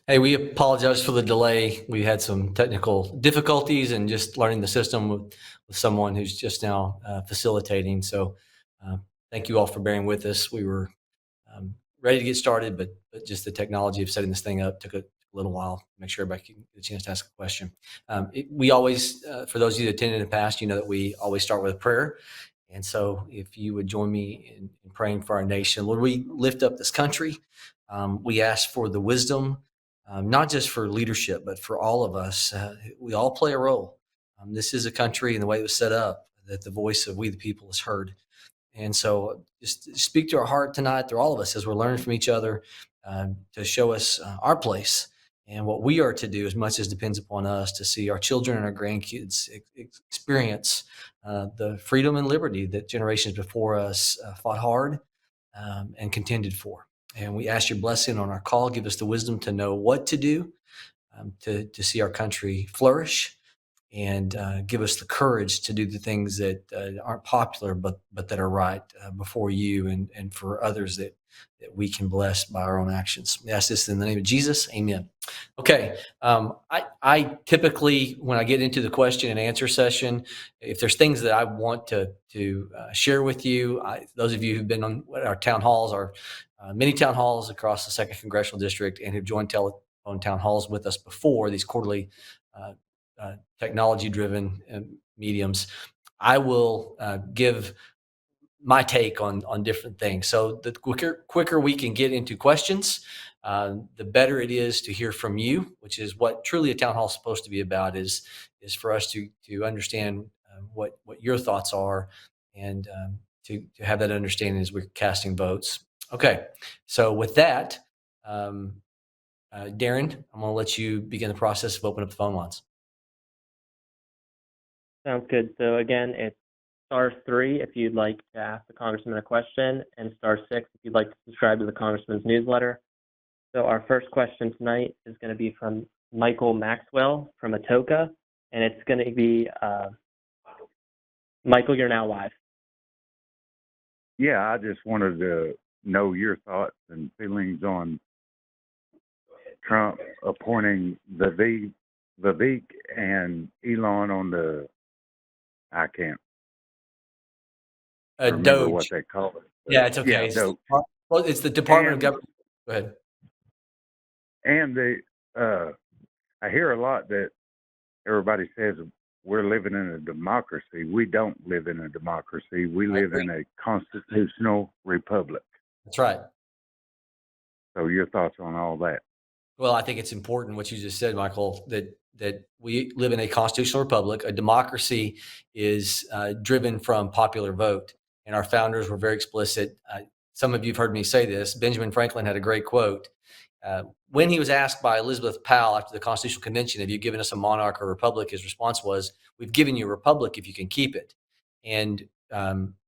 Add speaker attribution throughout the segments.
Speaker 1: Hey, we apologize for the delay. We had some technical difficulties and just learning the system with someone who's just now facilitating. So, uh, thank you all for bearing with us. We were ready to get started, but just the technology of setting this thing up took a little while to make sure everybody can get a chance to ask a question. We always, for those of you that attended in the past, you know that we always start with a prayer. And so, if you would join me in praying for our nation, Lord, we lift up this country. We ask for the wisdom, not just for leadership, but for all of us. We all play a role. This is a country, and the way it was set up, that the voice of we the people is heard. And so just speak to our heart tonight through all of us as we're learning from each other, to show us our place and what we are to do as much as depends upon us to see our children and our grandkids experience the freedom and liberty that generations before us fought hard and contended for. And we ask your blessing on our call. Give us the wisdom to know what to do, to see our country flourish, and give us the courage to do the things that aren't popular, but that are right before you and for others that we can bless by our own actions. We ask this in the name of Jesus. Amen. Okay. I typically, when I get into the question and answer session, if there's things that I want to share with you, those of you who've been on our town halls, our many town halls across the Second Congressional District, and who've joined telephone town halls with us before, these quarterly technology-driven mediums, I will give my take on different things. So the quicker we can get into questions, the better it is to hear from you, which is what truly a town hall is supposed to be about. Is for us to understand what your thoughts are, and to have that understanding as we're casting votes. Okay, so with that, Darren, I'm going to let you begin the process of opening up the phone lines.
Speaker 2: Sounds good. So again, it's *3 if you'd like to ask the Congressman a question, and *6 if you'd like to subscribe to the Congressman's newsletter. So our first question tonight is going to be from Michael Maxwell from Atoka, and it's going to be, Michael, you're now live.
Speaker 3: Yeah, I just wanted to know your thoughts and feelings on Trump appointing Vivek and Elon on the, I can't remember
Speaker 1: Doge.
Speaker 3: what they call it.
Speaker 1: Yeah, it's okay.
Speaker 3: Yeah,
Speaker 1: It's the Department of Government. Go ahead.
Speaker 3: And I hear a lot that everybody says we're living in a democracy. We don't live in a democracy. We live in a constitutional republic.
Speaker 1: That's right.
Speaker 3: So your thoughts on all that?
Speaker 1: Well, I think it's important what you just said, Michael, that we live in a constitutional republic. A democracy is driven from popular vote, and our founders were very explicit. Some of you have heard me say this. Benjamin Franklin had a great quote. When he was asked by Elizabeth Powell after the Constitutional Convention, have you given us a monarch or a republic? His response was, we've given you a republic if you can keep it. And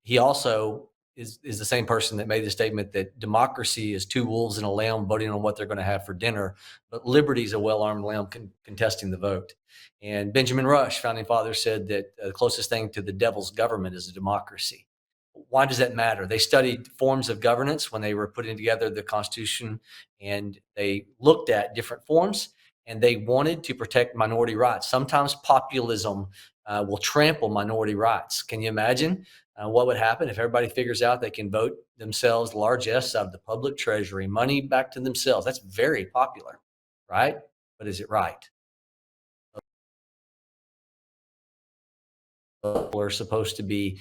Speaker 1: he also is the same person that made the statement that democracy is two wolves and a lamb voting on what they're going to have for dinner, but liberty is a well-armed lamb contesting the vote. And Benjamin Rush, founding father, said that the closest thing to the devil's government is a democracy. Why does that matter? They studied forms of governance when they were putting together the Constitution, and they looked at different forms, and they wanted to protect minority rights. Sometimes populism will trample minority rights. Can you imagine what would happen if everybody figures out they can vote themselves largesse out of the public treasury, money back to themselves? That's very popular, right? But is it right? We're supposed to be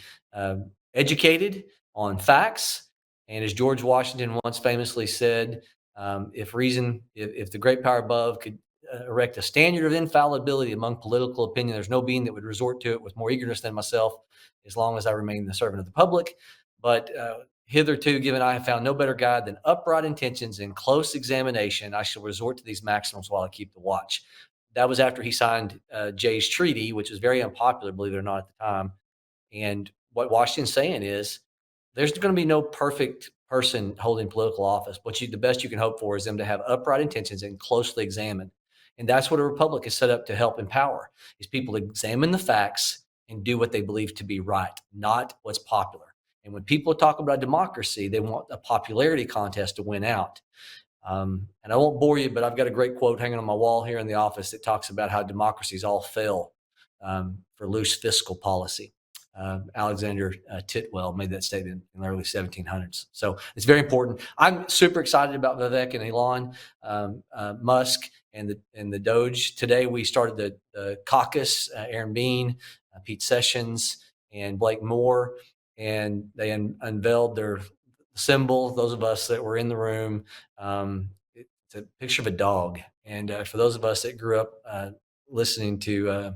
Speaker 1: educated on facts. And as George Washington once famously said, if the great power above could erect a standard of infallibility among political opinion, there's no being that would resort to it with more eagerness than myself, as long as I remain the servant of the public. But hitherto, given I have found no better guide than upright intentions and close examination, I shall resort to these maxims while I keep the watch. That was after he signed Jay's Treaty, which was very unpopular, believe it or not, at the time. And what Washington's saying is there's going to be no perfect person holding political office. The best you can hope for is them to have upright intentions and closely examine. And that's what a republic is set up to help empower, is people examine the facts and do what they believe to be right, not what's popular. And when people talk about democracy, they want a popularity contest to win out. And I won't bore you, but I've got a great quote hanging on my wall here in the office that talks about how democracies all fail for loose fiscal policy. Alexander Titwell made that statement in the early 1700s. So it's very important. I'm super excited about Vivek and Elon Musk and the Doge. Today we started the caucus, Aaron Bean, Pete Sessions, and Blake Moore, and they unveiled their symbol. Those of us that were in the room, it's a picture of a dog. And for those of us that grew up listening to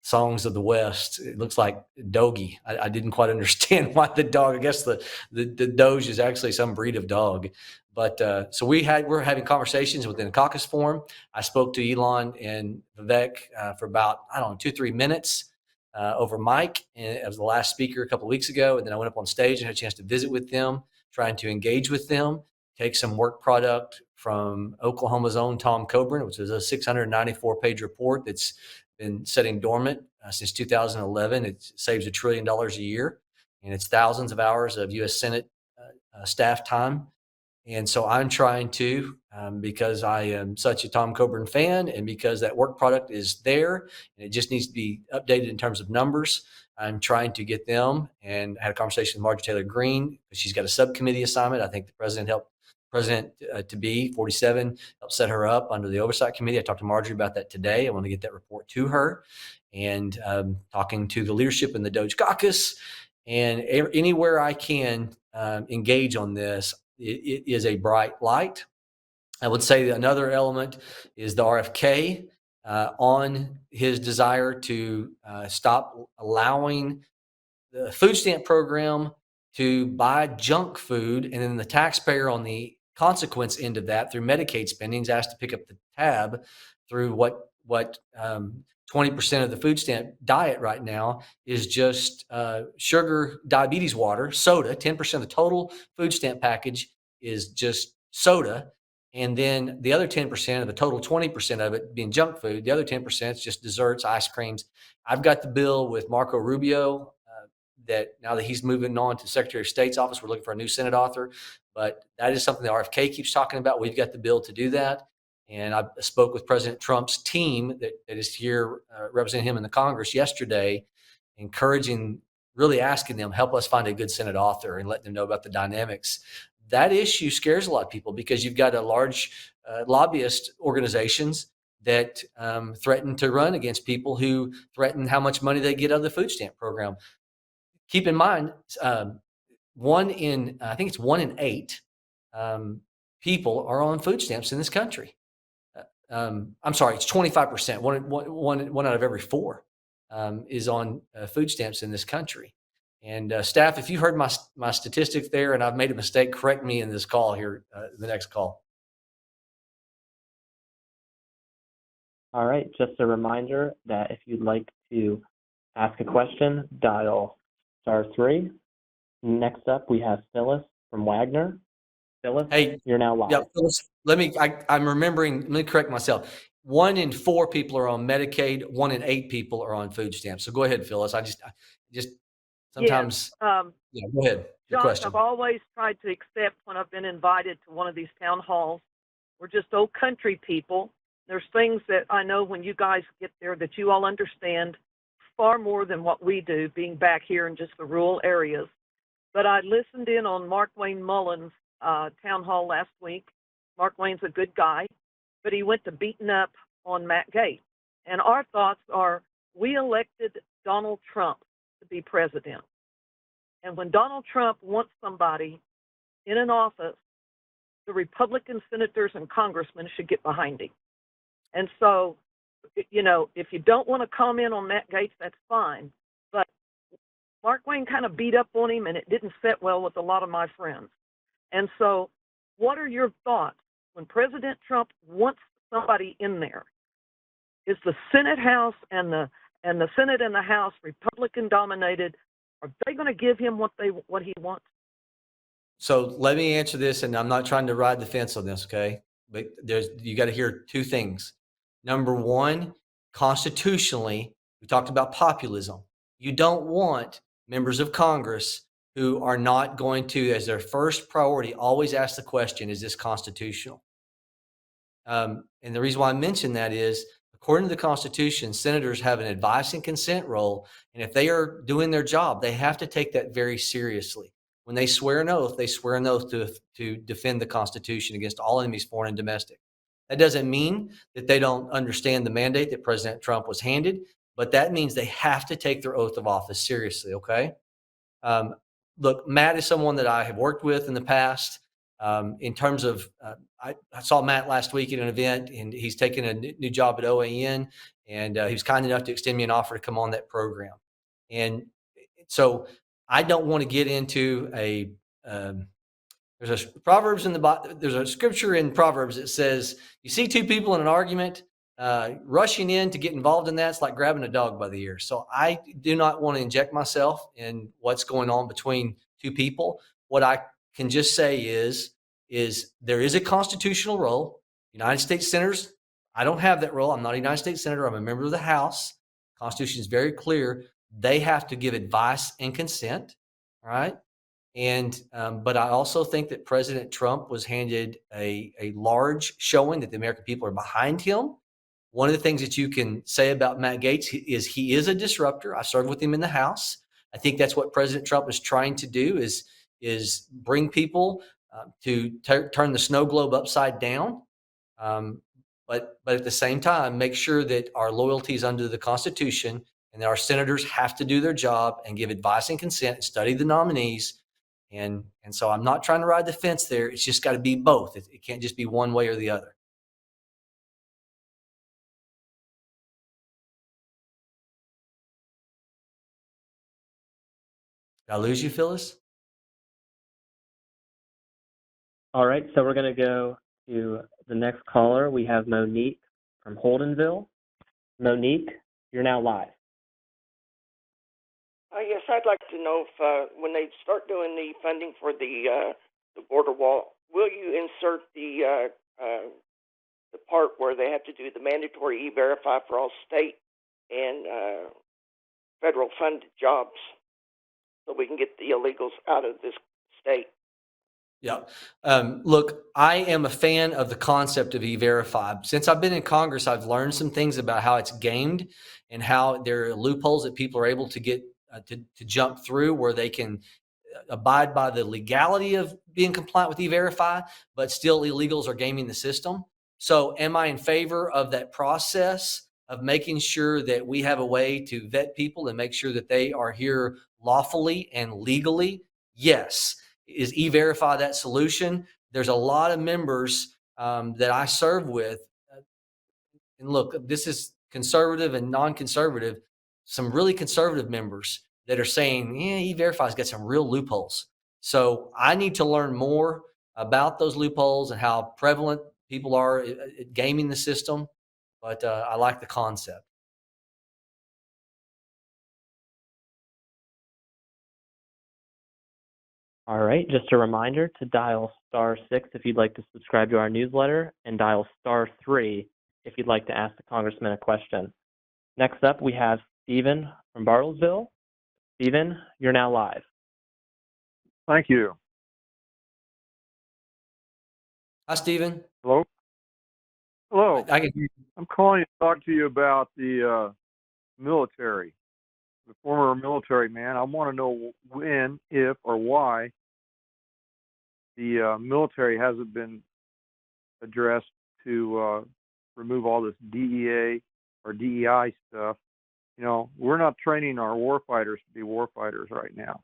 Speaker 1: songs of the West, it looks like Dogie. I didn't quite understand why the dog. I guess the Doge is actually some breed of dog. But so we're having conversations within the caucus forum. I spoke to Elon and Vivek for about 2-3 minutes over mic as the last speaker a couple of weeks ago, and then I went up on stage and had a chance to visit with them, trying to engage with them, take some work product from Oklahoma's own Tom Coburn, which is a 694-page report that's been sitting dormant since 2011. It saves $1 trillion a year, and it's thousands of hours of U.S. Senate staff time. And so I'm trying to, because I am such a Tom Coburn fan, and because that work product is there and it just needs to be updated in terms of numbers, I'm trying to get them. And I had a conversation with Marjorie Taylor Greene. She's got a subcommittee assignment. I think the President to be 47 helped set her up under the Oversight Committee. I talked to Marjorie about that today. I want to get that report to her, and talking to the leadership in the Doge Caucus, and anywhere I can engage on this. It is a bright light. I would say that another element is the RFK on his desire to stop allowing the food stamp program to buy junk food, and then the taxpayer on the consequence end of that through Medicaid spending is asked to pick up the tab through what 20% of the food stamp diet right now is just sugar, diabetes water, soda. 10% of the total food stamp package is just soda. And then the other 10% of the total 20% of it being junk food, the other 10% is just desserts, ice creams. I've got the bill with Marco Rubio that now that he's moving on to Secretary of State's office, we're looking for a new Senate author. But that is something the RFK keeps talking about. We've got the bill to do that. And I spoke with President Trump's team that is here representing him in the Congress yesterday, really asking them, help us find a good Senate author and let them know about the dynamics. That issue scares a lot of people because you've got a large lobbyist organizations that threaten to run against people who threaten how much money they get out of the food stamp program. Keep in mind, I think it's 1 in 8 people are on food stamps in this country. I'm sorry, it's 25%. One out of every 4 is on food stamps in this country. And staff, if you heard my statistics there and I've made a mistake, correct me in this call here, the next call.
Speaker 2: All right, just a reminder that if you'd like to ask a question, dial *3. Next up, we have Phyllis from Wagner. Phyllis,
Speaker 1: hey,
Speaker 2: you're now live.
Speaker 1: Yeah, Phyllis, let me correct myself. 1 in 4 people are on Medicaid, 1 in 8 people are on food stamps. So go ahead, Phyllis. I just sometimes,
Speaker 4: Yes.
Speaker 1: go ahead. Your
Speaker 4: Josh,
Speaker 1: question.
Speaker 4: I've always tried to accept when I've been invited to one of these town halls. We're just old country people. There's things that I know when you guys get there that you all understand far more than what we do, being back here in just the rural areas. But I listened in on Mark Wayne Mullen's town hall last week. Mark Wayne's a good guy, but he went to beating up on Matt Gaetz. And our thoughts are, we elected Donald Trump to be president. And when Donald Trump wants somebody in an office, the Republican senators and congressmen should get behind him. And so, you know, if you don't want to comment on Matt Gaetz, that's fine. But Mark Wayne kind of beat up on him, and it didn't sit well with a lot of my friends. And so what are your thoughts when President Trump wants somebody in there? Is the Senate House and the Senate and the House Republican dominated? Are they going to give him what he wants?
Speaker 1: So let me answer this, and I'm not trying to ride the fence on this, okay? But you got to hear 2 things. Number 1, constitutionally, we talked about populism. You don't want members of Congress who are not going to, as their first priority, always ask the question, is this constitutional? And the reason why I mention that is, according to the Constitution, senators have an advice and consent role. And if they are doing their job, they have to take that very seriously. When they swear an oath, they swear an oath to defend the Constitution against all enemies, foreign and domestic. That doesn't mean that they don't understand the mandate that President Trump was handed, but that means they have to take their oath of office seriously, okay? Um, Look, Matt is someone that I have worked with in the past. In terms of, I saw Matt last week at an event, and he's taking a new job at OAN, and he was kind enough to extend me an offer to come on that program. And so I don't want to get into um, there's there's a scripture in Proverbs that says, you see two people in an argument, rushing in to get involved in that's like grabbing a dog by the ear. So I do not want to inject myself in what's going on between two people. What I can just say is there is a constitutional role. United States senators, I don't have that role. I'm not a United States senator. I'm a member of the House. The Constitution is very clear. They have to give advice and consent. All right. And but I also think that President Trump was handed a large showing that the American people are behind him. One of the things that you can say about Matt Gaetz is he is a disruptor. I served with him in the House. I think that's what President Trump is trying to do is bring people to turn the snow globe upside down. Um, but at the same time, make sure that our loyalty is under the Constitution and that our senators have to do their job and give advice and consent and study the nominees. And so I'm not trying to ride the fence there. It's just got to be both. It can't just be one way or the other. Did I lose you, Phyllis?
Speaker 2: All right, so we're going to go to the next caller. We have Monique from Holdenville. Monique, you're now live.
Speaker 5: Yes, I'd like to know if when they start doing the funding for the border wall, will you insert the part where they have to do the mandatory E-Verify for all state and federal funded jobs so we can get the illegals out of this state?
Speaker 1: Yeah. Look, I am a fan of the concept of E-Verify. Since I've been in Congress, I've learned some things about how it's gamed and how there are loopholes that people are able to get to jump through where they can abide by the legality of being compliant with E-Verify, but still illegals are gaming the system. So am I in favor of that process of making sure that we have a way to vet people and make sure that they are here lawfully and legally? Yes. Is E-Verify that solution? There's a lot of members that I serve with. And look, this is conservative and non-conservative, some really conservative members that are saying, yeah, E-Verify's got some real loopholes. So I need to learn more about those loopholes and how prevalent people are at gaming the system. But I like the concept.
Speaker 2: All right, just a reminder to dial *6 if you'd like to subscribe to our newsletter, and dial *3 if you'd like to ask the Congressman a question. Next up, we have Stephen from Bartlesville. Stephen, you're now live.
Speaker 6: Thank you.
Speaker 1: Hi, Stephen.
Speaker 6: Hello? Hello.
Speaker 1: I can.
Speaker 6: I'm calling to talk to you about the military, the former military man. I want to know when, if, or why the military hasn't been addressed to remove all this DEA or DEI stuff. You know, we're not training our warfighters to be warfighters right now.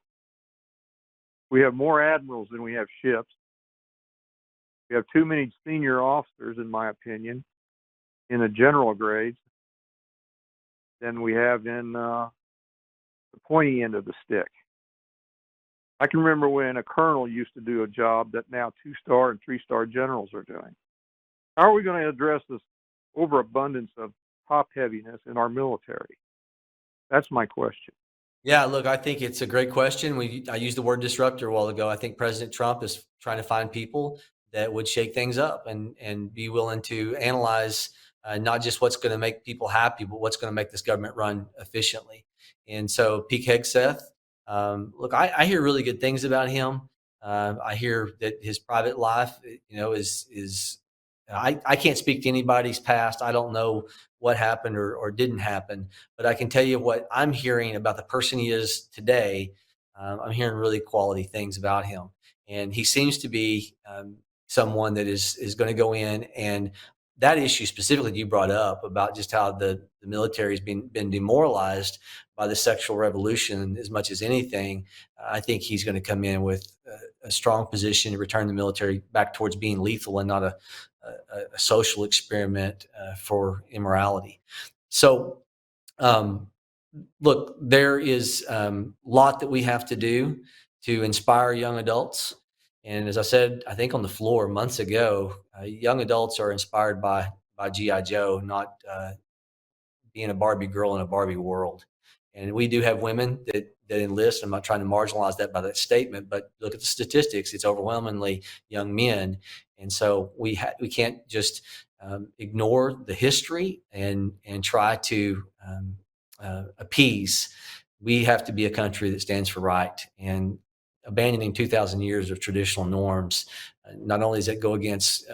Speaker 6: We have more admirals than we have ships. We have too many senior officers, in my opinion, in the general grades than we have in the pointy end of the stick. I can remember when a colonel used to do a job that now 2-star and 3-star generals are doing. How are we going to address this overabundance of top heaviness in our military? That's my question.
Speaker 1: Yeah, look, I think it's a great question. I used the word disruptor a while ago. I think President Trump is trying to find people that would shake things up and be willing to analyze not just what's going to make people happy, but what's going to make this government run efficiently. And so Pete Hegseth Look, I hear really good things about him. I hear that his private life, is I can't speak to anybody's past. I don't know what happened or didn't happen, but I can tell you what I'm hearing about the person he is today. I'm hearing really quality things about him, and he seems to be someone that is going to go in and that issue specifically you brought up about just how the military has been demoralized by the sexual revolution as much as anything. I think he's going to come in with a strong position to return the military back towards being lethal and not a social experiment for immorality. So, look, there is a lot that we have to do to inspire young adults. And as I said, I think on the floor months ago, young adults are inspired by GI Joe, not being a Barbie girl in a Barbie world. And we do have women that enlist. I'm not trying to marginalize that by that statement, but look at the statistics. It's overwhelmingly young men, and so we can't just ignore the history and try to appease. We have to be a country that stands for right, and abandoning 2,000 years of traditional norms. Not only does it go against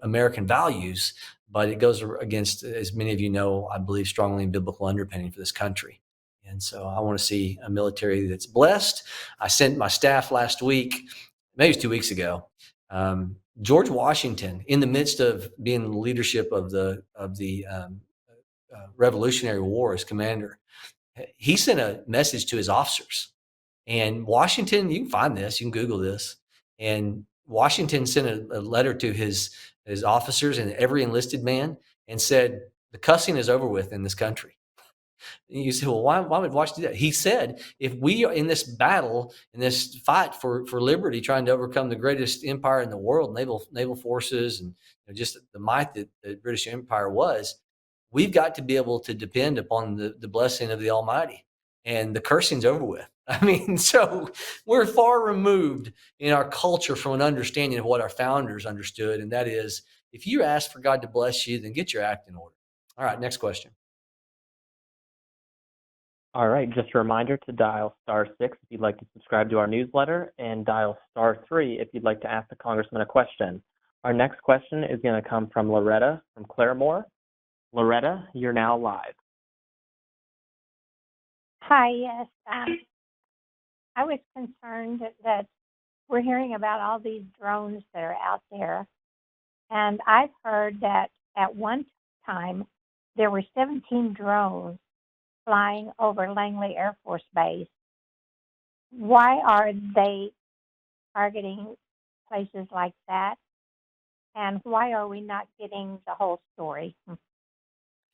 Speaker 1: American values, but it goes against, as many of you know, I believe strongly in biblical underpinning for this country. And so I want to see a military that's blessed. I sent my staff last week, maybe it was 2 weeks ago. George Washington, in the midst of being in the leadership of the Revolutionary War as commander, he sent a message to his officers. And Washington, you can find this, you can Google this. And Washington sent a letter to his officers and every enlisted man and said, the cussing is over with in this country. And you say, well, why would Washington do that? He said, if we are in this battle, in this fight for liberty, trying to overcome the greatest empire in the world, naval forces, and just the might that the British Empire was, we've got to be able to depend upon the blessing of the Almighty. And the cursing's over with. I mean, so we're far removed in our culture from an understanding of what our founders understood, and that is, if you ask for God to bless you, then get your act in order. All right, next question.
Speaker 2: All right, just a reminder to dial *6 if you'd like to subscribe to our newsletter, and dial *3 if you'd like to ask the Congressman a question. Our next question is going to come from Loretta from Claremore. Loretta, you're now live.
Speaker 7: Hi, yes. I was concerned that we're hearing about all these drones that are out there, and I've heard that at one time there were 17 drones flying over Langley Air Force Base. Why are they targeting places like that, and why are we not getting the whole story?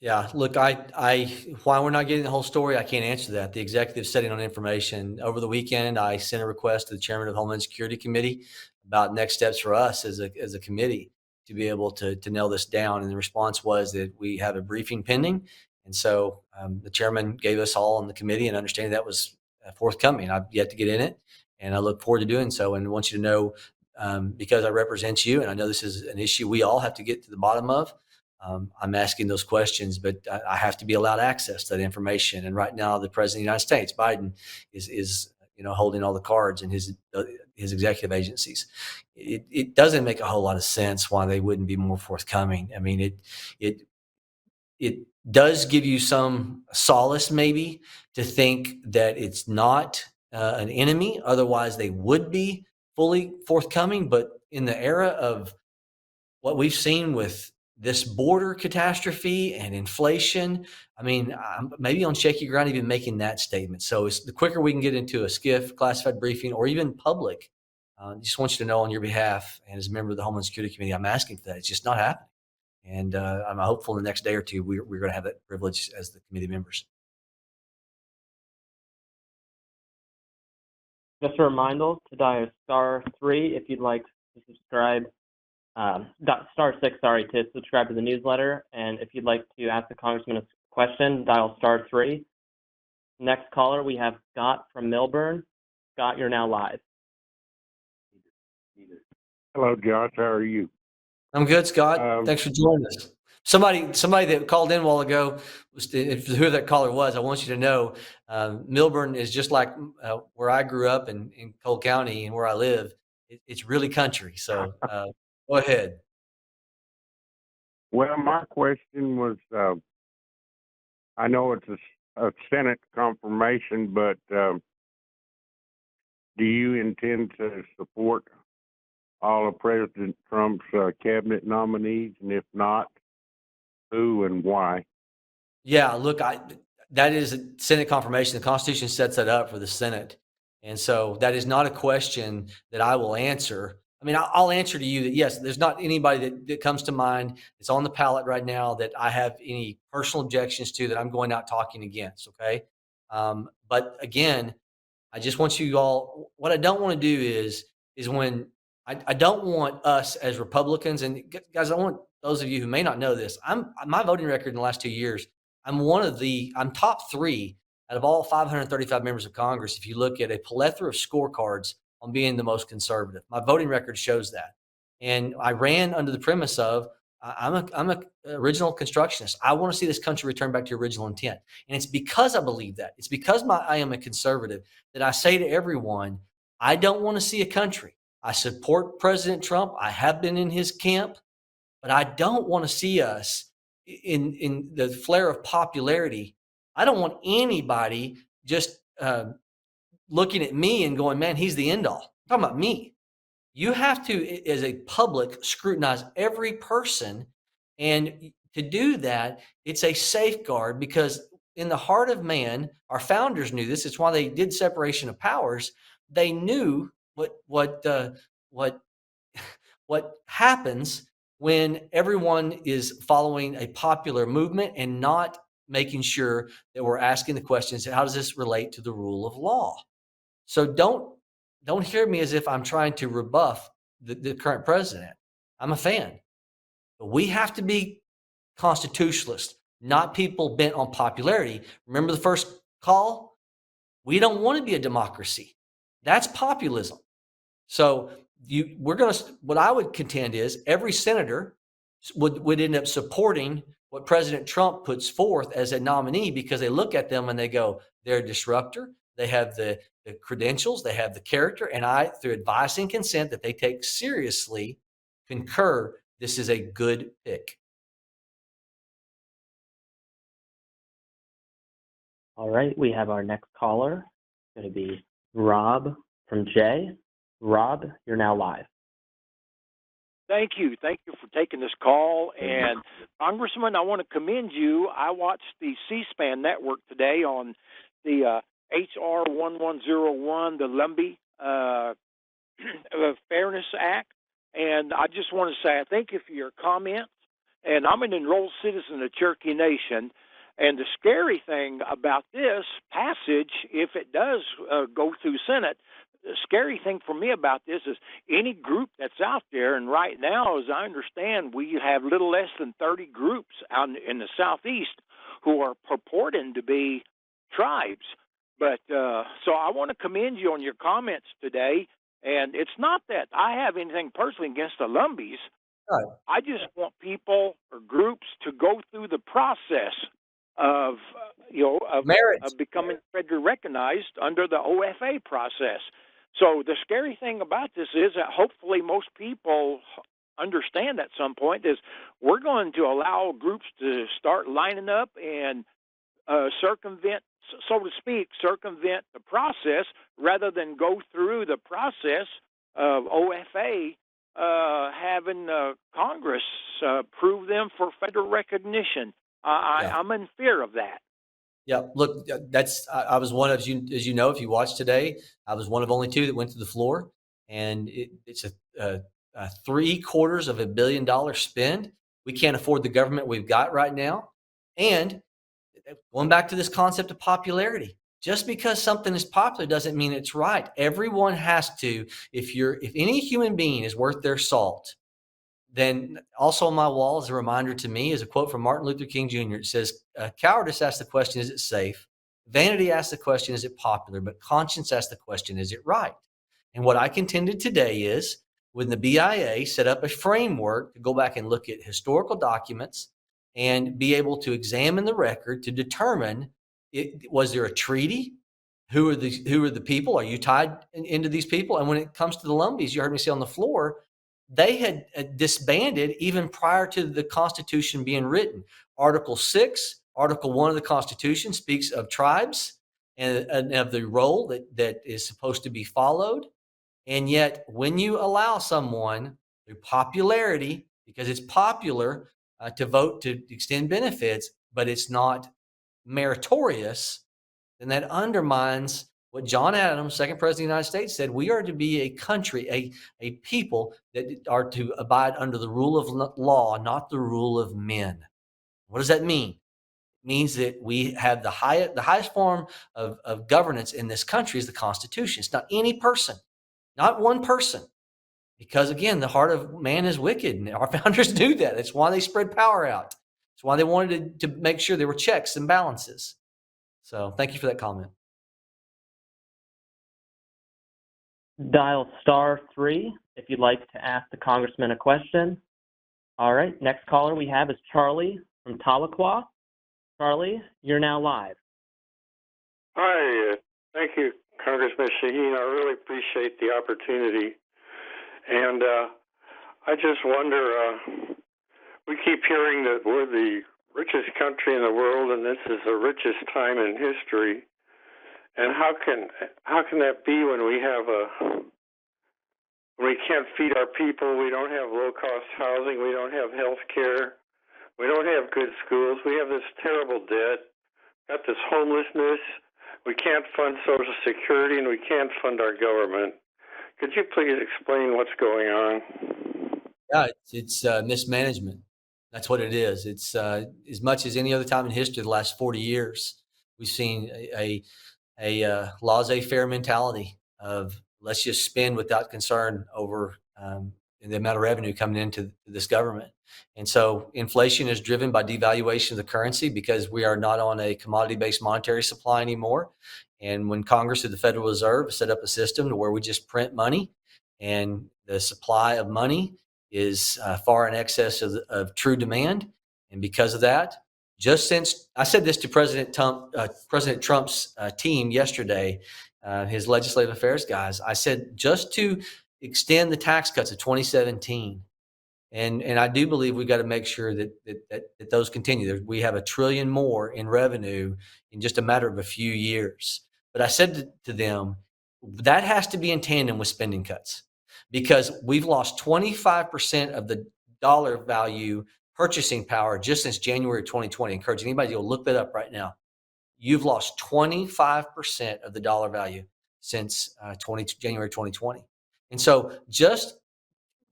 Speaker 1: Yeah, look, why we're not getting the whole story, I can't answer that. The executive's sitting on information. Over the weekend, I sent a request to the chairman of the Homeland Security Committee about next steps for us as a committee to be able to nail this down. And the response was that we have a briefing pending. And so the chairman gave us all on the committee an understanding that was forthcoming. I've yet to get in it, and I look forward to doing so. And I want you to know, because I represent you, and I know this is an issue we all have to get to the bottom of. I'm asking those questions, but I have to be allowed access to that information. And right now, the president of the United States, Biden, is holding all the cards in his executive agencies. It doesn't make a whole lot of sense why they wouldn't be more forthcoming. I mean, it does give you some solace maybe to think that it's not an enemy. Otherwise, they would be fully forthcoming. But in the era of what we've seen with this border catastrophe and inflation, I mean, maybe on shaky ground even making that statement. So it's the quicker we can get into a SCIF, classified briefing, or even public. Just want you to know on your behalf, and as a member of the Homeland Security Committee, I'm asking for that. It's just not happening. And I'm hopeful in the next day or two, we're going to have that privilege as the committee members.
Speaker 2: Just a reminder to dial *3 if you'd like to subscribe. *6, sorry, to subscribe to the newsletter. And if you'd like to ask the Congressman a question, dial *3. Next caller, we have Scott from Milburn. Scott, you're now live.
Speaker 3: Hello, Josh. How are you?
Speaker 1: I'm good, Scott. Thanks for joining us. Somebody that called in a while ago, who that caller was, I want you to know, Milburn is just like where I grew up in Cole County and where I live. It's really country. So go ahead.
Speaker 8: Well, my question was, I know it's a Senate confirmation, but do you intend to support all of President Trump's cabinet nominees? And if not, who and why?
Speaker 1: Yeah, look, that is a Senate confirmation. The Constitution sets that up for the Senate. And so that is not a question that I will answer. I mean, I'll answer to you that yes, there's not anybody that comes to mind that's on the ballot right now that I have any personal objections to that I'm going out talking against. Okay. But again, I just want you all. What I don't want to do is when I don't want us as Republicans and guys. I want those of you who may not know this. My voting record in the last 2 years. I'm top three out of all 535 members of Congress. If you look at a plethora of scorecards on being the most conservative, my voting record shows that. And I ran under the premise of I'm a original constructionist. I want to see this country return back to original intent, and it's because I believe that. It's because I am a conservative that I say to everyone, I don't want to see a country. I support President Trump. I have been in his camp, but I don't want to see us in the flare of popularity. I don't want anybody just looking at me and going, man, he's the end all. I'm talking about me. You have to, as a public, scrutinize every person. And to do that, it's a safeguard because in the heart of man, our founders knew this. It's why they did separation of powers. They knew what happens when everyone is following a popular movement and not making sure that we're asking the questions, how does this relate to the rule of law? So don't hear me as if I'm trying to rebuff the current president. I'm a fan. But we have to be constitutionalists, not people bent on popularity. Remember the first call? We don't want to be a democracy. That's populism. So what I would contend is every senator would end up supporting what President Trump puts forth as a nominee because they look at them and they go, they're a disruptor. They have the credentials, they have the character, and I, through advice and consent that they take seriously, concur this is a good pick.
Speaker 2: All right, we have our next caller. It's going to be Rob from Jay. Rob, you're now live.
Speaker 9: Thank you. Thank you for taking this call. And Congressman, I want to commend you. I watched the C-SPAN network today on the HR 1101, the Lumbee Fairness Act. And I just want to say, I thank you for your comments. And I'm an enrolled citizen of Cherokee Nation. And the scary thing about this passage, if it does go through Senate, the scary thing for me about this is any group that's out there, and right now, as I understand, we have little less than 30 groups out in the Southeast who are purporting to be tribes. But so I want to commend you on your comments today. And it's not that I have anything personally against the Lumbees.
Speaker 1: Right.
Speaker 9: I just want people or groups to go through the process of becoming federally recognized under the OFA process. So the scary thing about this is that hopefully most people understand at some point is we're going to allow groups to start lining up and circumvent the process rather than go through the process of OFA having Congress prove them for federal recognition. I'm in fear of that.
Speaker 1: Yeah, look, I was one of, as you know, if you watched today, I was one of only two that went to the floor, and it's a $750 million spend. We can't afford the government we've got right now, and going back to this concept of popularity, just because something is popular doesn't mean it's right. Everyone has to, if any human being is worth their salt, then also on my wall as a reminder to me is a quote from Martin Luther King Jr. It says, cowardice asks the question, is it safe? Vanity asks the question, is it popular? But conscience asks the question, is it right? And what I contended today is when the BIA set up a framework to go back and look at historical documents, and be able to examine the record to determine was there a treaty? Who are the people? Are you tied into these people? And when it comes to the Lumbees, you heard me say on the floor, they had disbanded even prior to the Constitution being written. Article 6, Article 1 of the Constitution speaks of tribes and of the role that is supposed to be followed. And yet, when you allow someone through popularity, because it's popular to vote to extend benefits, but it's not meritorious, then that undermines what John Adams, second president of the United States, said. We are to be a country, a people that are to abide under the rule of law, not the rule of men. What does that mean? It means that we have the highest form of governance in this country is the Constitution. It's not any person, not one person. Because again, the heart of man is wicked, and our founders knew that. That's why they spread power out. That's why they wanted to make sure there were checks and balances. So thank you for that comment.
Speaker 2: Dial *3 if you'd like to ask the congressman a question. All right, next caller we have is Charlie from Tahlequah. Charlie, you're now live.
Speaker 10: Hi, thank you, Congressman Shaheen. I really appreciate the opportunity. And I just wonder, we keep hearing that we're the richest country in the world, and this is the richest time in history. And how can that be when we can't feed our people, we don't have low-cost housing, we don't have health care, we don't have good schools, we have this terrible debt, got this homelessness, we can't fund Social Security, and we can't fund our government. Could you please explain what's going on?
Speaker 1: Yeah, it's mismanagement. That's what it is. It's as much as any other time in history, the last 40 years, we've seen a laissez-faire mentality of let's just spend without concern over the amount of revenue coming into this government. And so inflation is driven by devaluation of the currency because we are not on a commodity-based monetary supply anymore. And when Congress or the Federal Reserve set up a system to where we just print money, and the supply of money is far in excess of true demand. And because of that, just since I said this to President Trump's team yesterday, his legislative affairs guys, I said just to extend the tax cuts of 2017, and I do believe we've got to make sure that those continue. We have $1 trillion more in revenue in just a matter of a few years. But I said to them, that has to be in tandem with spending cuts, because we've lost 25% of the dollar value purchasing power just since January 2020. I encourage anybody to go look that up right now. You've lost 25% of the dollar value since January 2020. And so just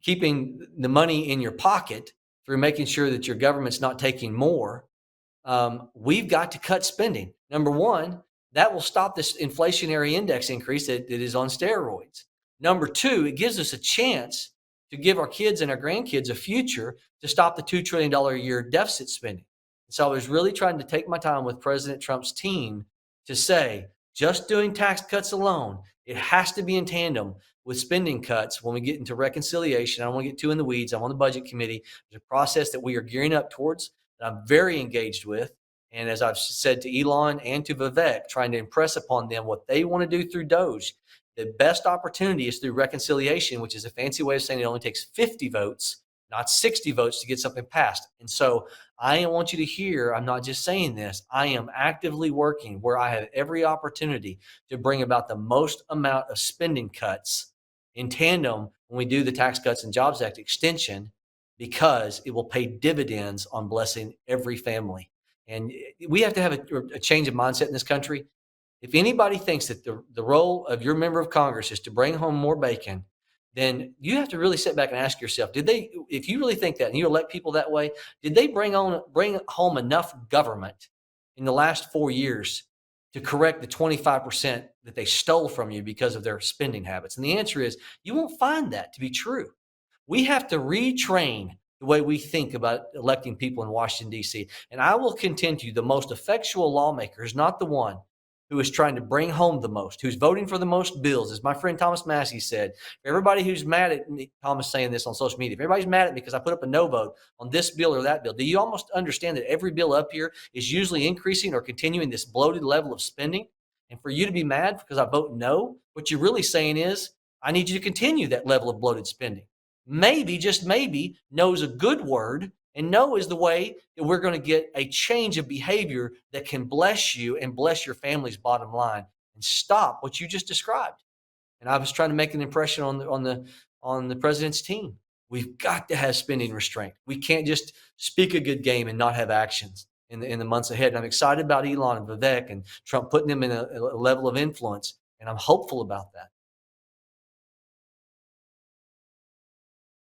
Speaker 1: keeping the money in your pocket through making sure that your government's not taking more, we've got to cut spending. Number one, that will stop this inflationary index increase that is on steroids. Number two, it gives us a chance to give our kids and our grandkids a future to stop the $2 trillion a year deficit spending. So I was really trying to take my time with President Trump's team to say, just doing tax cuts alone, it has to be in tandem with spending cuts when we get into reconciliation. I don't want to get too in the weeds. I'm on the budget committee. There's a process that we are gearing up towards that I'm very engaged with. And as I've said to Elon and to Vivek, trying to impress upon them what they want to do through DOGE, the best opportunity is through reconciliation, which is a fancy way of saying it only takes 50 votes, not 60 votes to get something passed. And so I want you to hear, I'm not just saying this, I am actively working where I have every opportunity to bring about the most amount of spending cuts in tandem when we do the Tax Cuts and Jobs Act extension, because it will pay dividends on blessing every family. And we have to have a change of mindset in this country. If anybody thinks that the role of your member of Congress is to bring home more bacon, then you have to really sit back and ask yourself, if you really think that and you elect people that way, did they bring home enough government in the last 4 years to correct the 25% that they stole from you because of their spending habits? And the answer is, you won't find that to be true. We have to retrain the way we think about electing people in Washington, D.C. And I will contend to you, the most effectual lawmaker is not the one who is trying to bring home the most, who's voting for the most bills. As my friend Thomas Massey said, for everybody who's mad at me, Thomas saying this on social media, if everybody's mad at me because I put up a no vote on this bill or that bill, do you almost understand that every bill up here is usually increasing or continuing this bloated level of spending? And for you to be mad because I vote no, what you're really saying is, I need you to continue that level of bloated spending. Maybe, just maybe, no is a good word, and no is the way that we're going to get a change of behavior that can bless you and bless your family's bottom line and stop what you just described. And I was trying to make an impression on the president's team. We've got to have spending restraint. We can't just speak a good game and not have actions in the months ahead. And I'm excited about Elon and Vivek and Trump putting them in a level of influence, and I'm hopeful about that.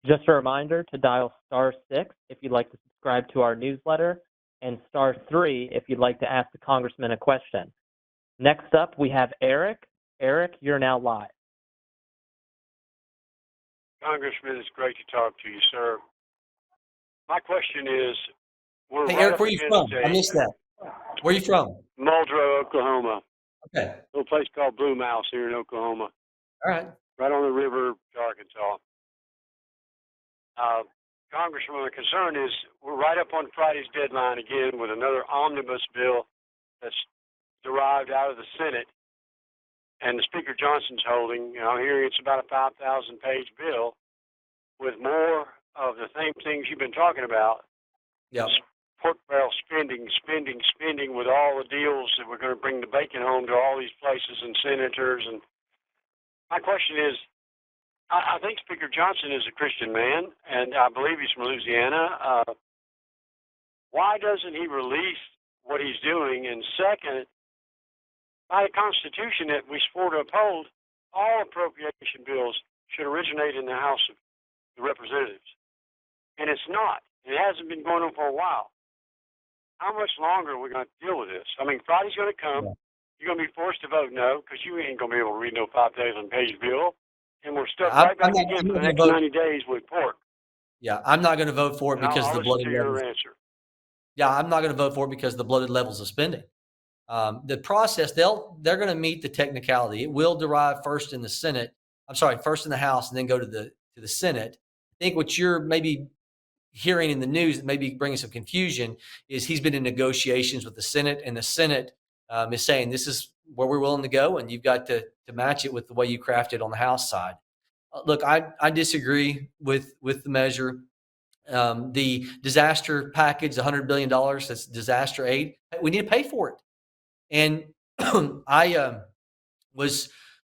Speaker 2: Just a reminder to dial *6 if you'd like to subscribe to our newsletter, and *3 if you'd like to ask the Congressman a question. Next up, we have Eric. Eric, you're now live.
Speaker 8: Congressman, it's great to talk to you, sir. My question is, we're
Speaker 1: Hey,
Speaker 8: right
Speaker 1: Eric,
Speaker 8: up
Speaker 1: where you
Speaker 8: against
Speaker 1: from? I missed that. Where you from?
Speaker 8: Muldrow, Oklahoma.
Speaker 1: Okay.
Speaker 8: A little place called Blue Mouse here in Oklahoma,
Speaker 1: All right.
Speaker 8: right on the river to Arkansas. Congressman, the concern is we're right up on Friday's deadline again with another omnibus bill that's derived out of the Senate, and the Speaker Johnson's holding. I'm hearing it's about a 5,000-page bill with more of the same things you've been talking about.
Speaker 1: Yeah.
Speaker 8: Pork barrel spending with all the deals that we're going to bring the bacon home to all these places and senators. And my question is, I think Speaker Johnson is a Christian man, and I believe he's from Louisiana. Why doesn't he release what he's doing? And second, by the Constitution that we swore to uphold, all appropriation bills should originate in the House of the Representatives. And it's not. It hasn't been going on for a while. How much longer are we going to deal with this? I mean, Friday's going to come. Yeah. You're going to be forced to vote no because you ain't going to be able to read no 5,000-page bill. And we're stuck right back again for the next 90 days with pork.
Speaker 1: Yeah, I'm not going to vote for it because
Speaker 8: I'll
Speaker 1: the bloated
Speaker 8: levels.
Speaker 1: Yeah, I'm not going to vote for it because the bloated levels of spending. The process, they're going to meet the technicality. It will derive first in the Senate. I'm sorry, first in the House and then go to the Senate. I think what you're maybe hearing in the news that may be bringing some confusion is he's been in negotiations with the Senate, and the Senate is saying this is where we're willing to go, and you've got to match it with the way you crafted on the House side. Look, I disagree with the measure. The disaster package, $100 billion, that's disaster aid. We need to pay for it. And I was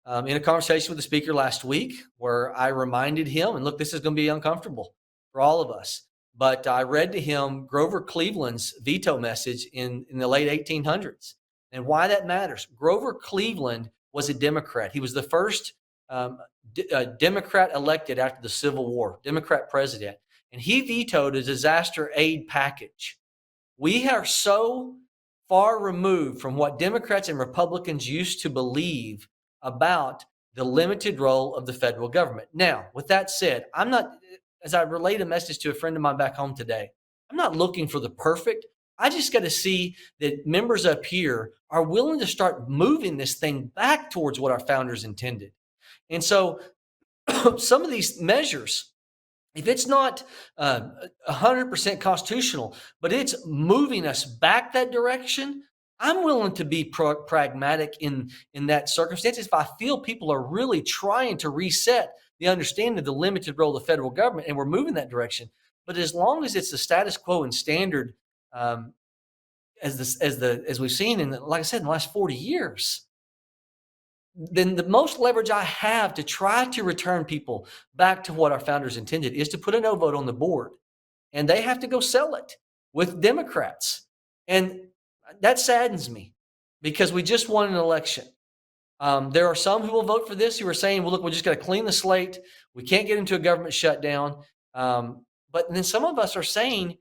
Speaker 1: in a conversation with the speaker last week where I reminded him, and look, this is going to be uncomfortable for all of us, but I read to him Grover Cleveland's veto message in the late 1800s and why that matters. Grover Cleveland was a Democrat. He was the first Democrat elected after the Civil War, Democrat president, and he vetoed a disaster aid package. We are so far removed from what Democrats and Republicans used to believe about the limited role of the federal government. Now, with that said, I'm not, as I relayed a message to a friend of mine back home today, I'm not looking for the perfect. I just got to see that members up here are willing to start moving this thing back towards what our founders intended. And so some of these measures, if it's not 100% constitutional, but it's moving us back that direction, I'm willing to be pragmatic in that circumstance. If I feel people are really trying to reset the understanding of the limited role of the federal government, and we're moving that direction. But as long as it's the status quo and standard, as we've seen like I said, in the last 40 years, then the most leverage I have to try to return people back to what our founders intended is to put a no vote on the board. And they have to go sell it with Democrats. And that saddens me because we just won an election. There are some who will vote for this who are saying, well, look, we just got to clean the slate. We can't get into a government shutdown. But then some of us are saying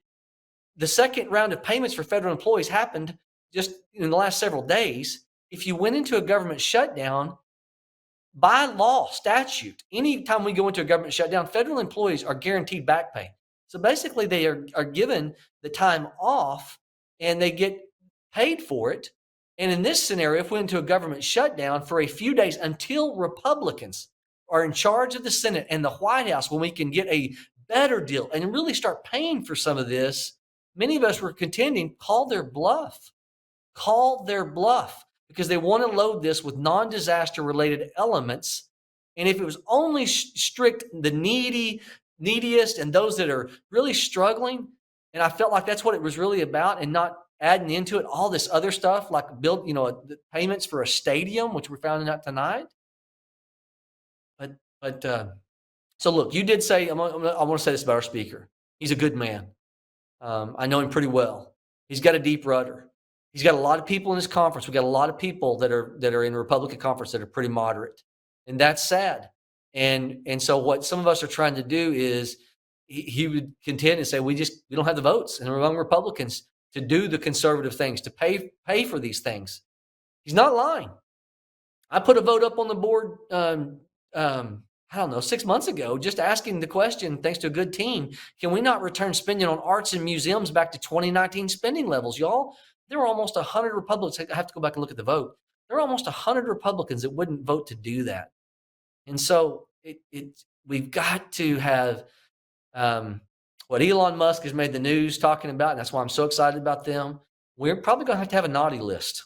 Speaker 1: the second round of payments for federal employees happened just in the last several days. If you went into a government shutdown, by law, statute, anytime we go into a government shutdown, federal employees are guaranteed back pay. So basically they are given the time off and they get paid for it And in this scenario, if we went into a government shutdown for a few days until Republicans are in charge of the Senate and the White House, when we can get a better deal and really start paying for some of this, many of us were contending, call their bluff. Call their bluff because they want to load this with non-disaster related elements. And if it was only strict the neediest and those that are really struggling, and I felt like that's what it was really about, and not adding into it all this other stuff like the payments for a stadium, which we're finding out tonight. But so look, you did say I want to say this about our speaker. He's a good man. I know him pretty well. He's got a deep rudder. He's got a lot of people in his conference. We got a lot of people that are in the Republican conference that are pretty moderate, and that's sad. And so what some of us are trying to do is he would contend and say we don't have the votes and among Republicans to do the conservative things, to pay for these things. He's not lying. I put a vote up on the board. I don't know, 6 months ago, just asking the question, thanks to a good team, can we not return spending on arts and museums back to 2019 spending levels, y'all? There were almost 100 Republicans. I have to go back and look at the vote. There were almost 100 Republicans that wouldn't vote to do that. And so we've got to have what Elon Musk has made the news talking about, and that's why I'm so excited about them. We're probably going to have a naughty list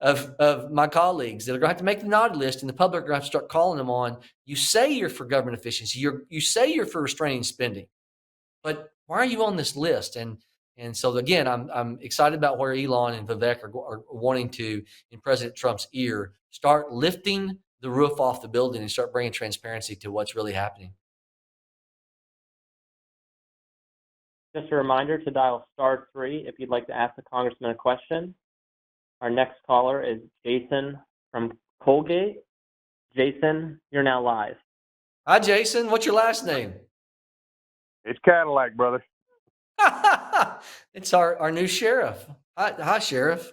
Speaker 1: of my colleagues that are going to have to make the naughty list, and the public are going to have to start calling them on. You say you're for government efficiency. You say you're for restraining spending, but why are you on this list? And so again, I'm excited about where Elon and Vivek are wanting to, in President Trump's ear, start lifting the roof off the building and start bringing transparency to what's really happening.
Speaker 2: Just a reminder to dial *3 if you'd like to ask the congressman a question. Our next caller is Jason from Colgate. Jason, you're now live.
Speaker 1: Hi, Jason. What's your last name?
Speaker 6: It's Cadillac, brother.
Speaker 1: It's our new sheriff. Hi, Sheriff.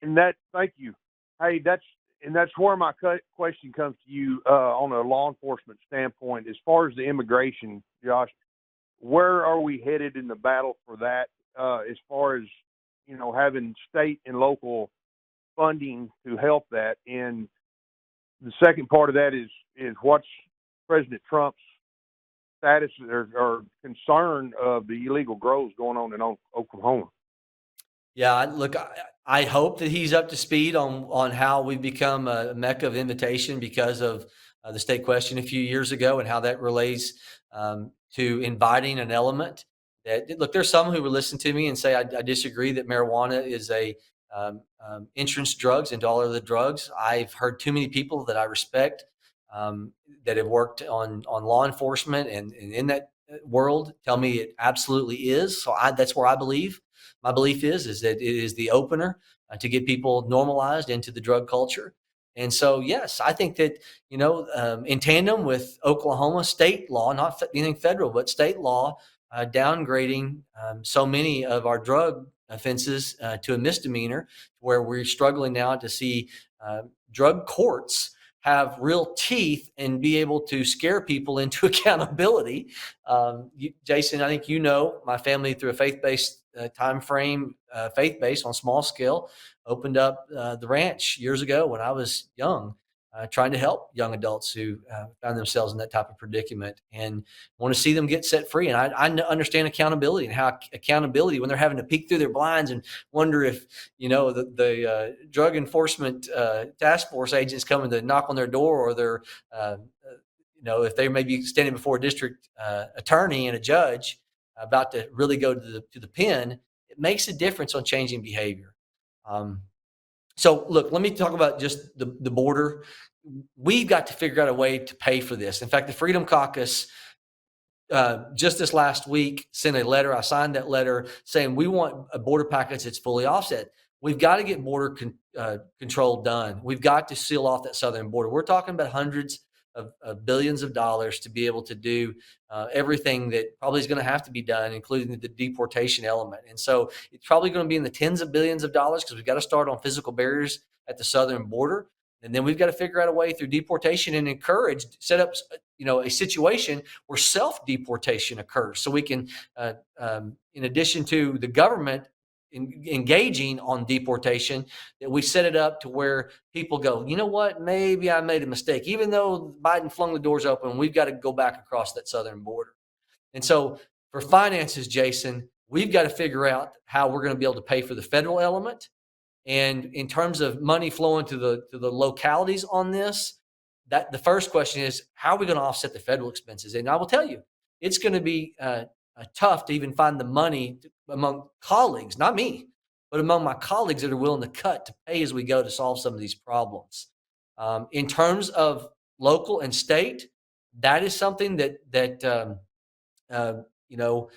Speaker 6: And thank you. Hey, that's where my question comes to you on a law enforcement standpoint. As far as the immigration, Josh, where are we headed in the battle for that? As far as having state and local funding to help that, and the second part of that is what's President Trump's status or concern of the illegal grows going on in Oklahoma?
Speaker 1: Yeah, look, I hope that he's up to speed on how we've become a mecca of invitation because of the state question a few years ago and how that relates to inviting an element. That look, there's some who will listen to me and say I disagree that marijuana is a entrance drugs into all of the drugs. I've heard too many people that I respect that have worked on law enforcement and in that world tell me it absolutely is. So that's where I believe. My belief is that it is the opener to get people normalized into the drug culture. And so, yes, I think that, in tandem with Oklahoma state law, not anything federal, but state law, downgrading so many of our drug offenses to a misdemeanor, where we're struggling now to see drug courts have real teeth and be able to scare people into accountability. Jason, I think my family through a faith-based time frame, faith-based on small scale, opened up the ranch years ago when I was young, trying to help young adults who found themselves in that type of predicament and want to see them get set free. And I understand accountability and how accountability, when they're having to peek through their blinds and wonder if, the drug enforcement task force agents coming to knock on their door, or they're, if they may be standing before a district attorney and a judge about to really go to the pen, it makes a difference on changing behavior. So look, let me talk about just the border. We've got to figure out a way to pay for this. In fact, the Freedom Caucus just this last week sent a letter. I signed that letter saying we want a border package that's fully offset. We've got to get border control done. We've got to seal off that southern border. We're talking about hundreds of billions of dollars to be able to do everything that probably is going to have to be done, including the deportation element. And so it's probably going to be in the tens of billions of dollars because we've got to start on physical barriers at the southern border. And then we've got to figure out a way through deportation and set up, a situation where self-deportation occurs. So we can, in addition to the government engaging on deportation, that we set it up to where people go, you know what, maybe I made a mistake. Even though Biden flung the doors open, we've got to go back across that southern border. And so for finances, Jason, we've got to figure out how we're going to be able to pay for the federal element. And in terms of money flowing to the localities on this, that the first question is, how are we going to offset the federal expenses? And I will tell you, it's going to be tough to even find the money among colleagues, not me, but among my colleagues that are willing to cut to pay as we go to solve some of these problems. In terms of local and state, that is something that you know,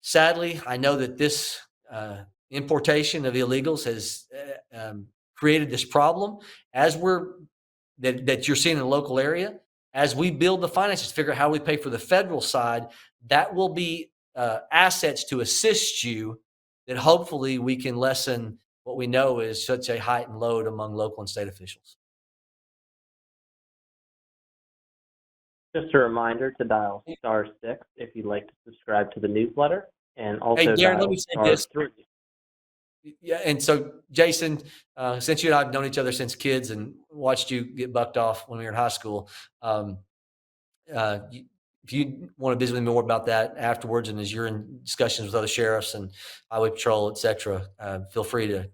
Speaker 1: sadly, I know that this importation of illegals has created this problem as that you're seeing in the local area. As we build the finances, figure out how we pay for the federal side, that will be assets to assist you. That hopefully we can lessen what we know is such a heightened load among local and state officials.
Speaker 2: Just a reminder to dial *6 if you'd like to subscribe to the newsletter, and also
Speaker 1: Hey, Darren, let
Speaker 2: dial
Speaker 1: me say this.
Speaker 2: *3.
Speaker 1: Yeah, and so Jason, since you and I have known each other since kids and watched you get bucked off when we were in high school, if you want to visit with me more about that afterwards, and as you're in discussions with other sheriffs and highway patrol, et cetera, feel free to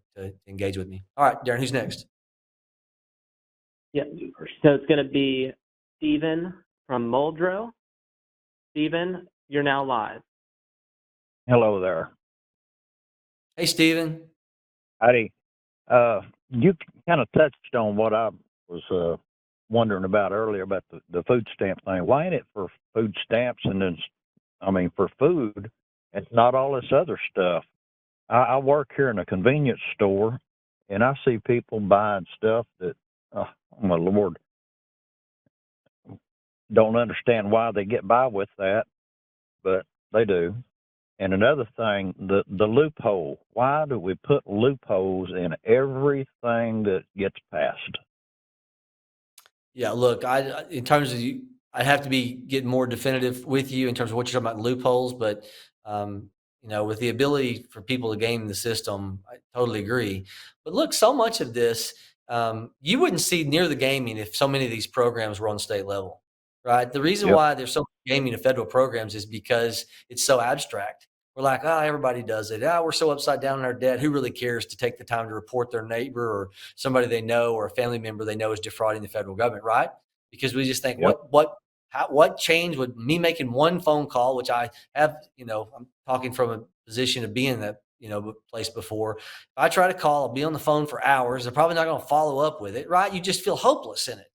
Speaker 1: engage with me. All right, Darren, who's next?
Speaker 2: Yeah, so it's going to be Stephen from Muldrow. Stephen, you're now live.
Speaker 11: Hello there.
Speaker 1: Hey, Stephen.
Speaker 11: Howdy. You kind of touched on what I was wondering about earlier about the food stamp thing. Why ain't it for food stamps and then, for food and not all this other stuff? I work here in a convenience store, and I see people buying stuff that, oh my Lord, don't understand why they get by with that, but they do. And another thing, the loophole. Why do we put loopholes in everything that gets passed?
Speaker 1: Yeah, look, in terms of you, I have to be getting more definitive with you in terms of what you're talking about loopholes, but with the ability for people to game the system, I totally agree. But look, so much of this, you wouldn't see near the gaming if so many of these programs were on state level, right? The reason
Speaker 11: Yep.
Speaker 1: why there's so much gaming of federal programs is because it's so abstract. We're like, everybody does it. We're so upside down in our debt. Who really cares to take the time to report their neighbor or somebody they know or a family member they know is defrauding the federal government, right? Because we just think,
Speaker 11: Yep.
Speaker 1: what change would me making one phone call, which I have, I'm talking from a position of being in that, place before. If I try to call, I'll be on the phone for hours. They're probably not going to follow up with it, right? You just feel hopeless in it.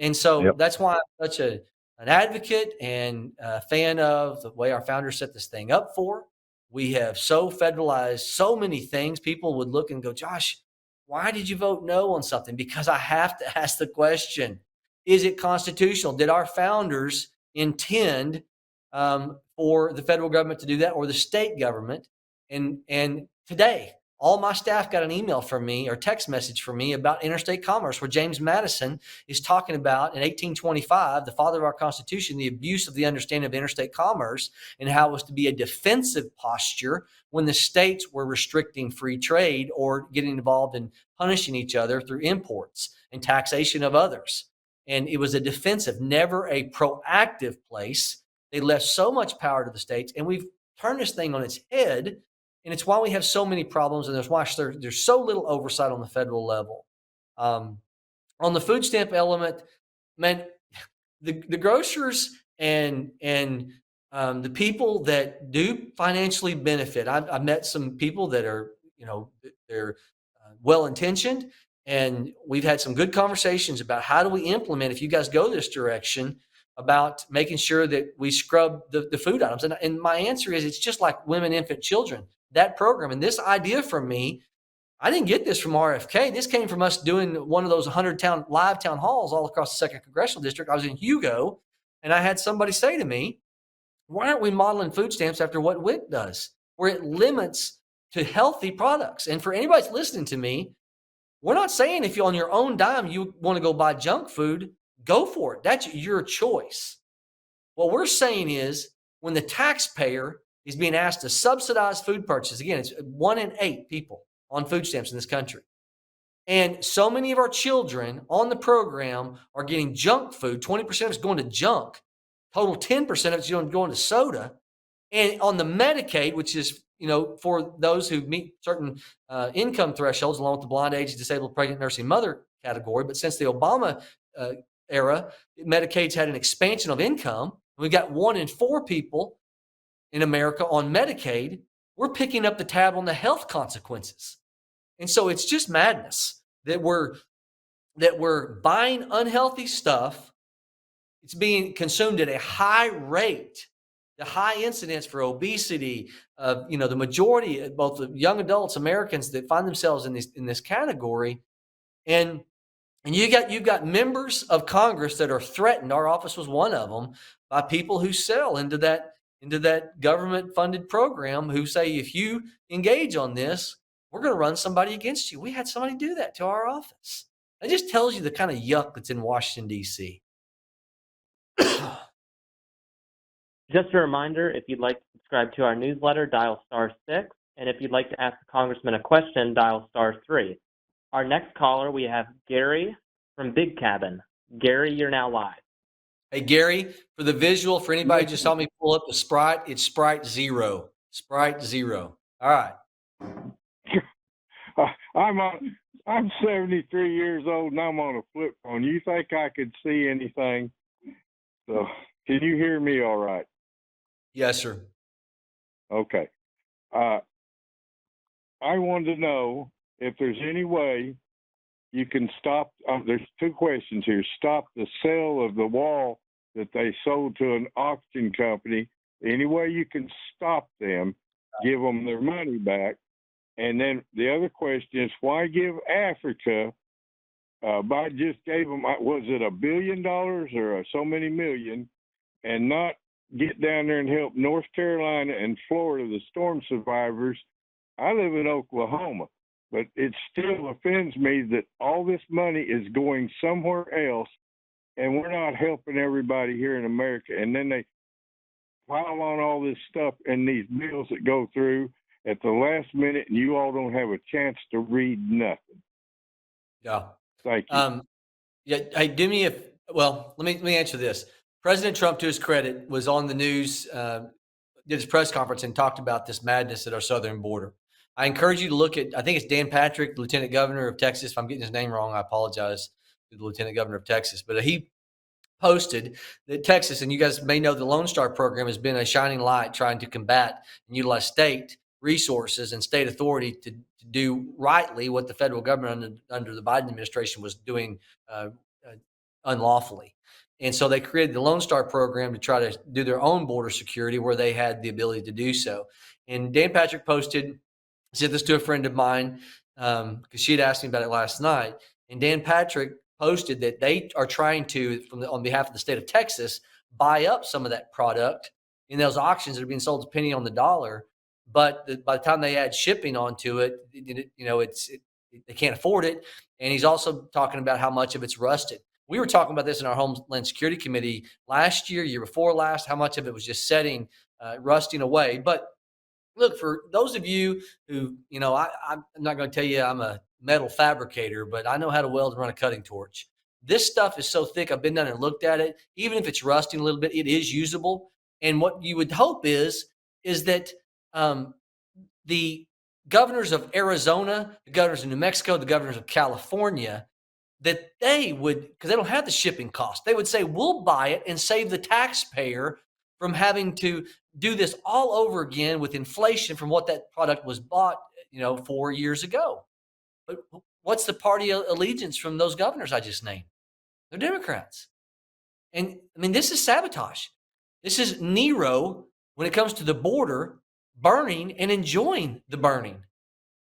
Speaker 1: And so
Speaker 11: Yep.
Speaker 1: that's why I'm such an advocate and a fan of the way our founders set this thing up for. We have so federalized so many things. People would look and go, Josh, why did you vote no on something? Because I have to ask the question, is it constitutional? Did our founders intend for the federal government to do that or the state government? And today, all my staff got an email from me or text message from me about interstate commerce, where James Madison is talking about in 1825, the father of our Constitution, the abuse of the understanding of interstate commerce and how it was to be a defensive posture when the states were restricting free trade or getting involved in punishing each other through imports and taxation of others. And it was a defensive, never a proactive place. They left so much power to the states, and we've turned this thing on its head. And it's why we have so many problems, and that's why there's so little oversight on the federal level. On the food stamp element, man, the grocers and the people that do financially benefit. I've met some people that are, they're well-intentioned, and we've had some good conversations about how do we implement, if you guys go this direction, about making sure that we scrub the food items. And my answer is, it's just like women, infant, children. That program and this idea from me, I didn't get this from RFK. This came from us doing one of those 100 live town halls all across the 2nd Congressional District. I was in Hugo, and I had somebody say to me, why aren't we modeling food stamps after what WIC does, where it limits to healthy products? And for anybody that's listening to me, we're not saying if you on your own dime you want to go buy junk food, go for it. That's your choice. What we're saying is, when the taxpayer is being asked to subsidize food purchases. Again, it's 1 in 8 people on food stamps in this country. And so many of our children on the program are getting junk food. 20% of it's going to junk. Total 10% of it's going to soda. And on the Medicaid, which is, for those who meet certain income thresholds, along with the blind, aged, disabled, pregnant, nursing mother category. But since the Obama era, Medicaid's had an expansion of income. We've got 1 in 4 people in America on Medicaid. We're picking up the tab on the health consequences. And so it's just madness that we're buying unhealthy stuff. It's being consumed at a high rate. The high incidence for obesity, the majority, both the young adults, Americans that find themselves in this category, and you've got members of Congress that are threatened. Our office was one of them, by people who sell into that government funded program, who say, if you engage on this, we're going to run somebody against you. We had somebody do that to our office. It just tells you the kind of yuck that's in Washington, D.C.
Speaker 2: Just a reminder, if you'd like to subscribe to our newsletter, dial *6. And if you'd like to ask the Congressman a question, dial *3. Our next caller, we have Gary from Big Cabin. Gary, you're now live.
Speaker 1: Hey, Gary, for the visual, for anybody who just saw me pull up the Sprite, it's Sprite Zero. Sprite Zero. All right.
Speaker 10: I'm 73 years old and I'm on a flip phone. You think I could see anything? So can you hear me all right?
Speaker 1: Yes, sir.
Speaker 10: Okay. I wanted to know if there's any way you can stop. There's 2 questions here. Stop the sale of the wall that they sold to an auction company. Any way you can stop them, give them their money back. And then the other question is, why give Africa? Biden just gave them, was it $1 billion or so many million, and not get down there and help North Carolina and Florida, the storm survivors. I live in Oklahoma, but it still offends me that all this money is going somewhere else, and we're not helping everybody here in America. And then they pile on all this stuff and these bills that go through at the last minute, and you all don't have a chance to read nothing.
Speaker 1: Yeah.
Speaker 10: Thank you.
Speaker 1: Hey, let me answer this. President Trump, to his credit, was on the news, did his press conference and talked about this madness at our southern border. I encourage you to look at, I think it's Dan Patrick, the Lieutenant Governor of Texas. If I'm getting his name wrong, I apologize to the Lieutenant Governor of Texas. But he posted that Texas, and you guys may know the Lone Star program has been a shining light trying to combat and utilize state resources and state authority to do rightly what the federal government under the Biden administration was doing unlawfully. And so they created the Lone Star program to try to do their own border security where they had the ability to do so. And Dan Patrick said this to a friend of mine because she had asked me about it last night. And Dan Patrick posted that they are trying to, on behalf of the state of Texas, buy up some of that product in those auctions that are being sold depending on the dollar. But by the time they add shipping onto it, they can't afford it. And he's also talking about how much of it's rusted. We were talking about this in our Homeland Security Committee last year before last, how much of it was just rusting away. But look, for those of you who, I'm not going to tell you I'm a metal fabricator, but I know how to weld and run a cutting torch. This stuff is so thick. I've been down and looked at it. Even if it's rusting a little bit, it is usable. And what you would hope is that the governors of Arizona, the governors of New Mexico, the governors of California, that they would, because they don't have the shipping cost, they would say, we'll buy it and save the taxpayer from having to do this all over again with inflation from what that product was bought, 4 years ago. But what's the party allegiance from those governors I just named? They're Democrats. And I mean, this is sabotage. This is Nero when it comes to the border, burning and enjoying the burning.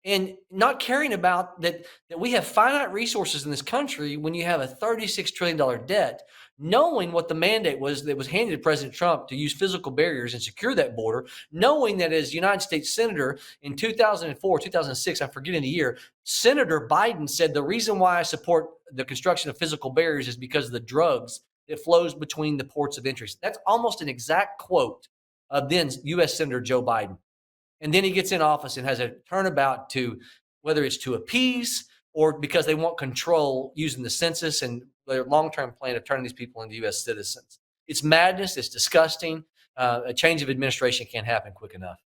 Speaker 1: And not caring about that we have finite resources in this country when you have a $36 trillion debt, knowing what the mandate was that was handed to President Trump to use physical barriers and secure that border, knowing that as United States Senator in 2004, 2006, I'm forgetting the year, Senator Biden said the reason why I support the construction of physical barriers is because of the drugs that flows between the ports of entry. That's almost an exact quote of then U.S. Senator Joe Biden. And then he gets in office and has a turnabout to, whether it's to appease or because they want control using the census and their long-term plan of turning these people into U.S. citizens. It's madness. It's disgusting. A change of administration can't happen quick enough.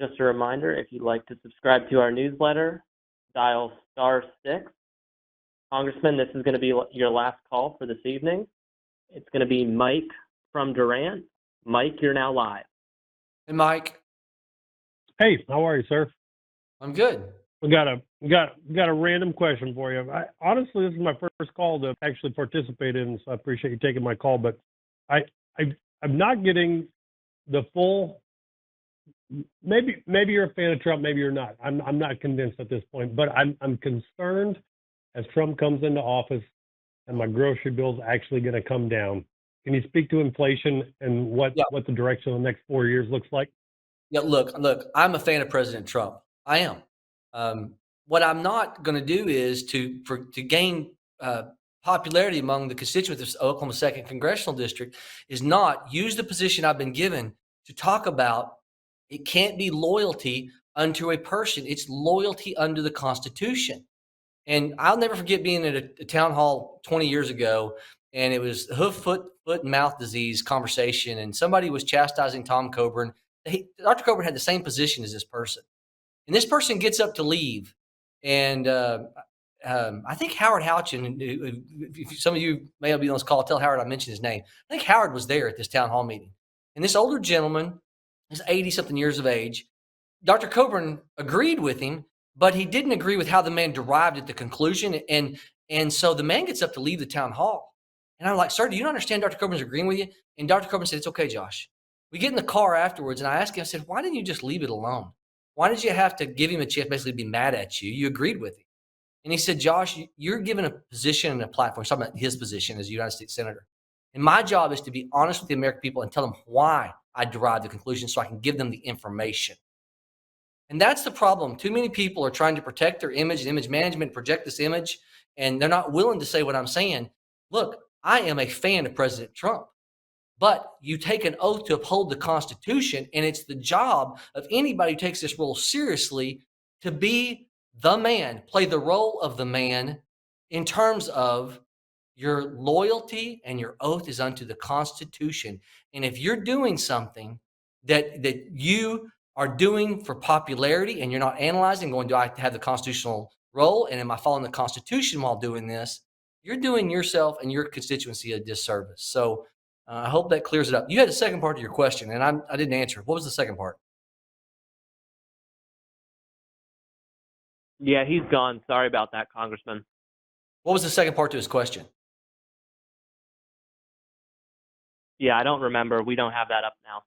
Speaker 2: Just a reminder, if you'd like to subscribe to our newsletter, dial *6. Congressman, this is going to be your last call for this evening. It's going to be Mike from Durant. Mike, you're now live.
Speaker 1: Hey, Mike.
Speaker 12: Hey, how are you, sir?
Speaker 1: I'm good.
Speaker 12: We got a random question for you. Honestly, this is my first call to actually participate in, so I appreciate you taking my call. But I'm not getting the full. Maybe you're a fan of Trump, maybe you're not. I'm not convinced at this point, but I'm concerned as Trump comes into office and my grocery bill's actually going to come down. Can you speak to inflation and what the direction of the next 4 years looks like?
Speaker 1: Yeah, look, I'm a fan of President Trump. I am. What I'm not going to do is to gain popularity among the constituents of Oklahoma 2nd Congressional District is not use the position I've been given to talk about it can't be loyalty unto a person. It's loyalty under the Constitution. And I'll never forget being at a town hall 20 years ago, and it was hoof, foot, and mouth disease conversation, and somebody was chastising Tom Coburn. Dr. Coburn had the same position as this person. And this person gets up to leave. And I think Howard Houchin, if some of you may be on this call, tell Howard I mentioned his name. I think Howard was there at this town hall meeting. And this older gentleman is 80-something years of age. Dr. Coburn agreed with him, but he didn't agree with how the man derived at the conclusion. And so the man gets up to leave the town hall. And I'm like, sir, do you not understand Dr. Coburn's agreeing with you? And Dr. Coburn said, it's okay, Josh. We get in the car afterwards, and I asked him, I said, why didn't you just leave it alone? Why did you have to give him a chance basically to be mad at you? You agreed with him. And he said, Josh, you're given a position and a platform. He's talking about his position as a United States Senator. And my job is to be honest with the American people and tell them why I derived the conclusion so I can give them the information. And that's the problem. Too many people are trying to protect their image and image management, project this image, and they're not willing to say what I'm saying. Look, I am a fan of President Trump, but you take an oath to uphold the Constitution, and it's the job of anybody who takes this role seriously to be the man, play the role of the man in terms of your loyalty and your oath is unto the Constitution. And if you're doing something that you are doing for popularity and you're not analyzing, going, do I have the constitutional role? And am I following the Constitution while doing this? You're doing yourself and your constituency a disservice. So I hope that clears it up. You had the second part of your question, and I didn't answer. What was the second part?
Speaker 2: Yeah, he's gone. Sorry about that, Congressman.
Speaker 1: What was the second part to his question?
Speaker 2: Yeah, I don't remember. We don't have that up now.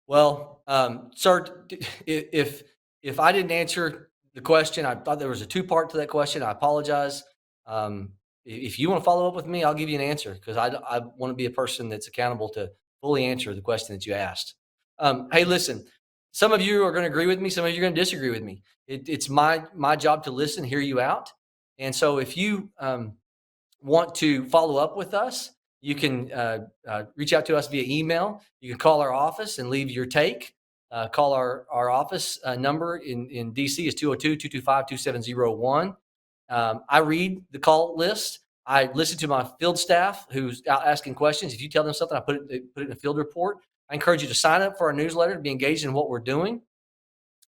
Speaker 1: Well, sir, if I didn't answer the question, I thought there was a two-part to that question. I apologize. If you want to follow up with me, I'll give you an answer because I want to be a person that's accountable to fully answer the question that you asked. Hey, listen, some of you are going to agree with me. Some of you are going to disagree with me. It's my job to listen, hear you out. And so if you want to follow up with us, you can reach out to us via email. You can call our office and leave your take. Call our office number in DC is 202-225-2701. I read the call list. I listen to my field staff who's out asking questions. If you tell them something, I put it in a field report. I encourage you to sign up for our newsletter to be engaged in what we're doing.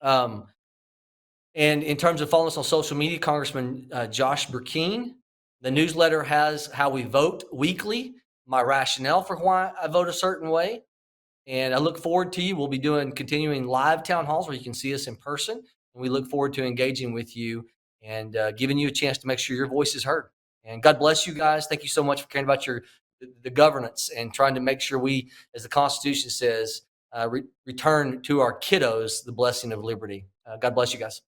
Speaker 1: And in terms of following us on social media, Congressman Josh Brecheen, the newsletter has how we vote weekly, my rationale for why I vote a certain way. And I look forward to you. We'll be continuing live town halls where you can see us in person. And we look forward to engaging with you and giving you a chance to make sure your voice is heard. And God bless you guys. Thank you so much for caring about the governance and trying to make sure we, as the Constitution says, return to our kiddos the blessing of liberty. God bless you guys.